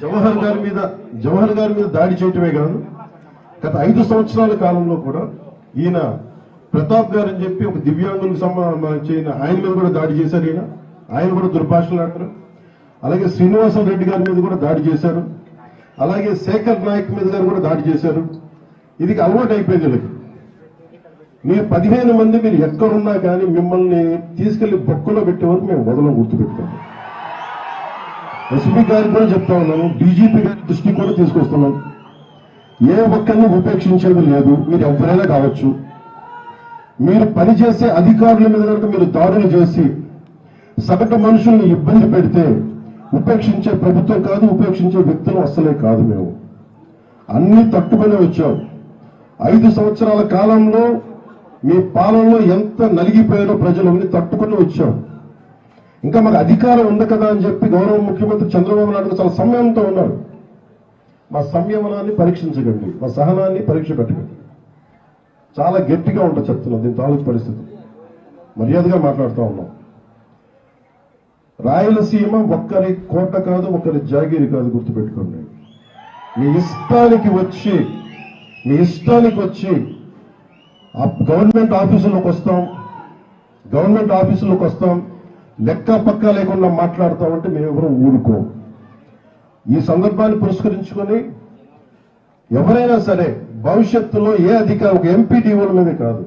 జవహర్ గారి మీద దాడి చేయటమే కాదు, గత 5 సంవత్సరాల కాలంలో కూడా ఈయన ప్రతాప్ గారు అని చెప్పి ఒక దివ్యాంగులకు సంబంధించిన ఆయన మీద కూడా దాడి చేశారు. ఆయన కూడా దుర్భాషలు ఆడారు. అలాగే శ్రీనివాస రెడ్డి గారి మీద కూడా దాడి చేశారు. అలాగే శేఖర్ నాయక్ మీద గారు కూడా దాడి చేశారు. ఇది అలవాటు అయిపోయింది వీళ్ళకి. మీరు 15 మంది మీరు ఎక్కడున్నా కానీ మిమ్మల్ని తీసుకెళ్లి బొక్కలో పెట్టే వరకు మేము వదలం, గుర్తుపెట్టుకోండి. ఎస్పీ గారికి కూడా చెప్తా ఉన్నాను, డీజీపీ గారి దృష్టికి కూడా తీసుకొస్తున్నాం. ఏ ఒక్కరిని ఉపేక్షించేది లేదు. మీరు ఎవరైనా కావచ్చు. మీరు పనిచేసే అధికారుల మీద కనుక మీరు దాడులు చేసి సగటు మనుషుల్ని ఇబ్బంది పెడితే ఉపేక్షించే ప్రభుత్వం కాదు, ఉపేక్షించే వ్యక్తులు అస్సలే కాదు. మేము అన్ని తట్టుకునే వచ్చాం. 5 సంవత్సరాల కాలంలో మీ పాలనలో ఎంత నలిగిపోయారో ప్రజలు అన్ని తట్టుకుని వచ్చాం. ఇంకా మాకు అధికారం ఉంది కదా అని చెప్పి గౌరవ ముఖ్యమంత్రి చంద్రబాబు నాయుడు చాలా సంయమనంతో ఉన్నారు. మా సంయమనాన్ని పరీక్షించకండి, మా సహనాన్ని పరీక్ష పెట్టకండి. చాలా గట్టిగా ఉంటుంది చెప్తున్నాం. దీని తాలూకు పరిస్థితి మర్యాదగా మాట్లాడుతూ ఉన్నాం. రాయలసీమ ఒక్కరి కోట కాదు, ఒకరి జాగీరి కాదు, గుర్తుపెట్టుకోండి. మీ ఇష్టానికి వచ్చి గవర్నమెంట్ ఆఫీసులోకి వస్తాం, లెక్క పక్క లేకుండా మాట్లాడతామంటే మేమెవరూ ఊరుకోం. ఈ సందర్భాన్ని పురస్కరించుకొని ఎవరైనా సరే భవిష్యత్తులో ఏ అధికారి, ఒక ఎంపీడీఓల మీద కాదు,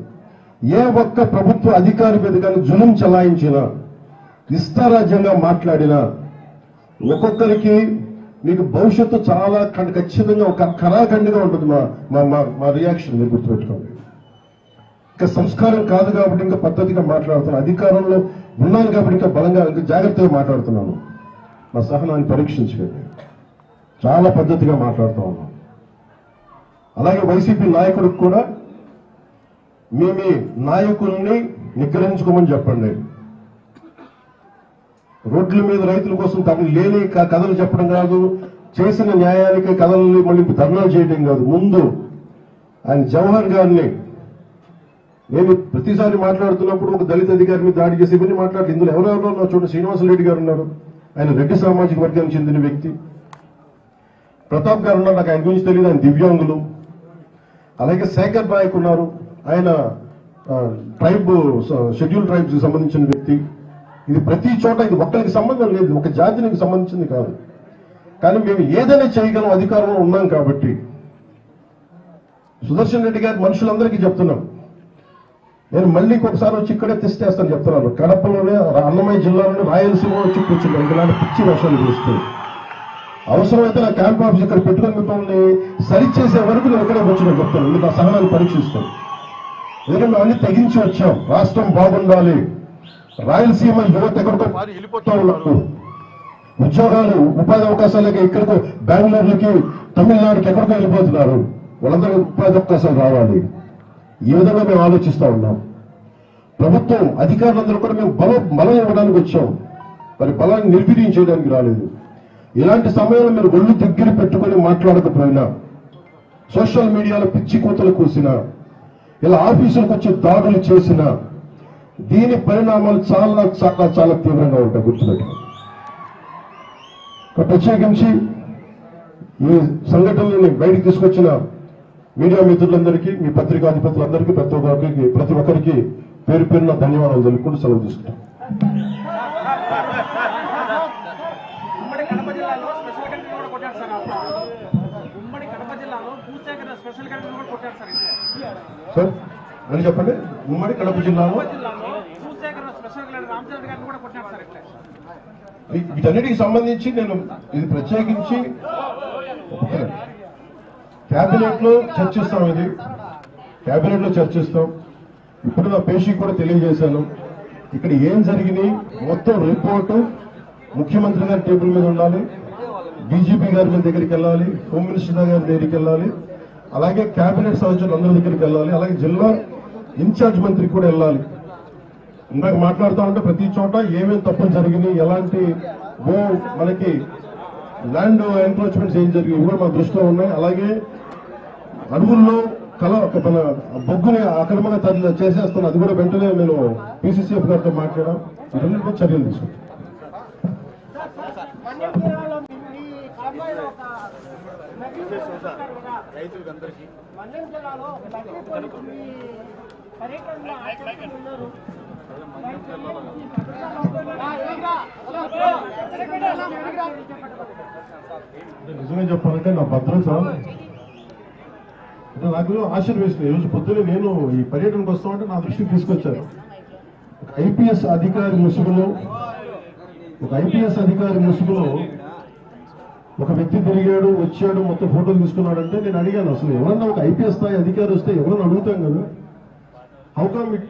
ఏ ఒక్క ప్రభుత్వ అధికారి మీద కానీ జులుం చలాయించినా, ఇష్టారాజ్యంగా మాట్లాడినా ఒక్కొక్కరికి మీకు భవిష్యత్తు చాలా ఖచ్చితంగా ఒక కరాఖండిగా ఉంటుంది. మా రియాక్షన్ మీరు గుర్తుపెట్టుకోండి. ఇంకా సంస్కారం కాదు కాబట్టి ఇంకా పద్ధతిగా మాట్లాడుతున్నాను. అధికారంలో ఉన్నాను కాబట్టి ఇంకా బలంగా, ఇంకా జాగ్రత్తగా మాట్లాడుతున్నాను. నా సహనాన్ని పరీక్షించండి. చాలా పద్ధతిగా మాట్లాడుతూ ఉన్నాను. అలాగే వైసీపీ నాయకుడికి కూడా మీ నాయకుల్ని నిగ్రహించుకోమని చెప్పండి. రోడ్ల మీద రైతుల కోసం తమకు లేని కథలు చెప్పడం కాదు, చేసిన న్యాయానికి కథల్ని మళ్ళీ ధర్నాలు చేయడం కాదు. ముందు ఆయన జవహర్ గారిని నేను ప్రతిసారి మాట్లాడుతున్నప్పుడు ఒక దళిత అధికారి మీద దాడి చేసి ఇవన్నీ మాట్లాడి ఇందులో ఎవరెవరో నా చోట శ్రీనివాసరెడ్డి గారు ఉన్నారు. ఆయన రెడ్డి సామాజిక వర్గానికి చెందిన వ్యక్తి. ప్రతాప్ గారు ఉన్నారు, నాకు ఆయన గురించి తెలియదు, ఆయన దివ్యాంగులు. అలాగే శేఖర్ నాయక్ ఉన్నారు, ఆయన షెడ్యూల్ ట్రైబ్స్ సంబంధించిన వ్యక్తి. ఇది ప్రతి చోట, ఇది ఒక్కరికి సంబంధం లేదు, ఒక జాతికి సంబంధించింది కాదు. కానీ మేము ఏదైనా చేయగలం, అధికారంలో ఉన్నాం కాబట్టి. సుదర్శన్ రెడ్డి గారి మనుషులందరికీ చెప్తున్నాం, నేను మళ్ళీ ఒకసారి వచ్చి ఇక్కడే తెస్తేస్తాను చెప్తున్నాను. కడపలోనే, అన్నమయ్య జిల్లాలోనే, రాయలసీమ వచ్చి కూర్చున్నాను. ఇలాంటి పిచ్చి వర్షాలు కురుస్తాయి. అవసరమైతే నా క్యాంప్ ఆఫీస్ ఇక్కడ పెట్టుకుని మిమ్మల్ని సరిచేసే వరకు నేను ఇక్కడే కూర్చున్నాను చెప్తాను. మీకు ఆ సహనాన్ని పరీక్షిస్తాను. ఎందుకంటే అన్ని తెగించి వచ్చాం. రాష్ట్రం బాగుండాలి. రాయలసీమ యువత ఎక్కడికో మారి వెళ్ళిపోతూ ఉన్నారు. ఉద్యోగాలు, ఉపాధి అవకాశాలకి ఎక్కడికో బెంగళూరుకి, తమిళనాడుకి ఎక్కడికో వెళ్ళిపోతున్నారు. వాళ్ళందరికీ ఉపాధి అవకాశాలు రావాలి. ఈ విధంగా మేము ఆలోచిస్తూ ఉన్నాం. ప్రభుత్వం అధికారులందరూ కూడా మేము బలం ఇవ్వడానికి వచ్చాం, మరి బలాన్ని నిర్వీర్యం చేయడానికి రాలేదు. ఇలాంటి సమయంలో మీరు ఒళ్ళు దగ్గర పెట్టుకుని మాట్లాడకపోయినా, సోషల్ మీడియాలో పిచ్చి కూతలు కూసినా, ఇలా ఆఫీసులకు వచ్చి దాడులు చేసినా దీని పరిణామాలు చాలా చాలా చాలా తీవ్రంగా ఉంటాయి, గుర్తుపెట్టుకోండి. ప్రత్యేకించి ఈ సంఘటనని బయటికి తీసుకొచ్చిన మీడియా మిత్రులందరికీ, మీ పత్రికాధిపతులందరికీ, ప్రతి ఒక్కరికి పేరు పేరున ధన్యవాదాలు తెలుపుకుంటూ సెలవు తీసుకుంటాం. సార్ అని చెప్పండి. ఉమ్మడి కడప జిల్లాలో వీటన్నిటికి సంబంధించి నేను ఇది ప్రత్యేకించి కేబినెట్ లో చర్చిస్తాం. ఇది కేబినెట్ లో చర్చిస్తాం. ఇప్పుడు నా పేషీకి కూడా తెలియజేశాను. ఇక్కడ ఏం జరిగినాయి మొత్తం రిపోర్టు ముఖ్యమంత్రి గారి టేబుల్ మీద ఉండాలి, డీజీపీ గారి దగ్గరికి వెళ్ళాలి, హోమ్ మినిస్టర్ గారి దగ్గరికి వెళ్ళాలి, అలాగే కేబినెట్ సదస్సులు అందరి దగ్గరికి వెళ్ళాలి, అలాగే జిల్లా ఇన్ఛార్జ్ మంత్రికి కూడా వెళ్ళాలి. ఇందాక మాట్లాడుతూ ఉంటే ప్రతి చోట ఏమేమి తప్పులు జరిగినాయి, ఎలాంటి మనకి ల్యాండ్ ఎన్క్రోచ్మెంట్స్ ఏం జరిగినాయి కూడా మా దృష్టిలో ఉన్నాయి. అలాగే అడవుల్లో మన బొగ్గుని అక్రమంగా చేసేస్తాను, అది కూడా వెంటనే నేను పీసీసీఎఫ్ గారితో మాట్లాడాం. ఇవన్నీ చర్యలు తీసుకుంటాం. రైతులందరికీ మండ్యం జిల్లాలో పర్యటనలో ఉన్నారు. నిజంగా చెప్పాలంటే నా భద్రత అంటే నాకు ఆశీర్వేసింది. ఈరోజు పొద్దున్నే నేను ఈ పర్యటనకు వస్తామంటే నా దృష్టికి తీసుకొచ్చారు. ఒక ఐపీఎస్ అధికారి ముసుగులో ఒక వ్యక్తి తిరిగాడు, వచ్చాడు, మొత్తం ఫోటోలు తీసుకున్నాడంటే నేను అడిగాను, అసలు ఎవరన్నా ఒక ఐపీఎస్ స్థాయి అధికారి వస్తే ఎవరన్నా అడుగుతాం కదా, how come it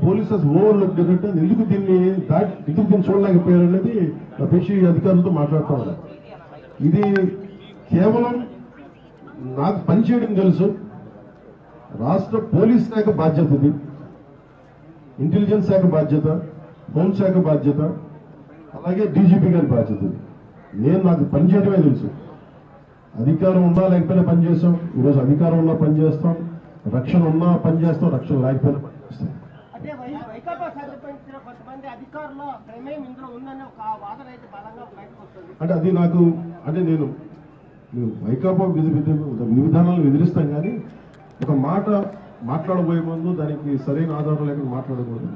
polices overlook అంటే ఎందుకు దీన్ని చూడలేకపోయారు అనేది నా పేషి అధికారులతో మాట్లాడుతూ ఉన్నారు. ఇది కేవలం నాకు పనిచేయడం తెలుసు, రాష్ట్ర పోలీస్ శాఖ బాధ్యత, ఇది ఇంటెలిజెన్స్ శాఖ బాధ్యత, హోంశాఖ బాధ్యత, అలాగే డీజీపీ గారి బాధ్యత. నాకు పనిచేయడమే తెలుసు. అధికారం ఉన్నా లేకపోయినా పనిచేస్తాం. ఈరోజు అధికారం ఉన్నా పనిచేస్తాం, రక్షణ ఉన్నా పనిచేస్తాం, రక్షణ లేకపోయినా పనిచేస్తాం. అంటే వైకాపా సంబంధించిన కొంతమంది అధికారుల ప్రమేయం ఇందులో ఉందని ఒక వాదన అయితే బలంగా బయటకు వస్తుంది. అంటే అది నాకు అంటే నేను వైకాపా విధి విధానాలను ఎదిరిస్తాం, కానీ ఒక మాట మాట్లాడబోయే ముందు దానికి సరైన ఆధారం లేకుండా మాట్లాడకూడదు.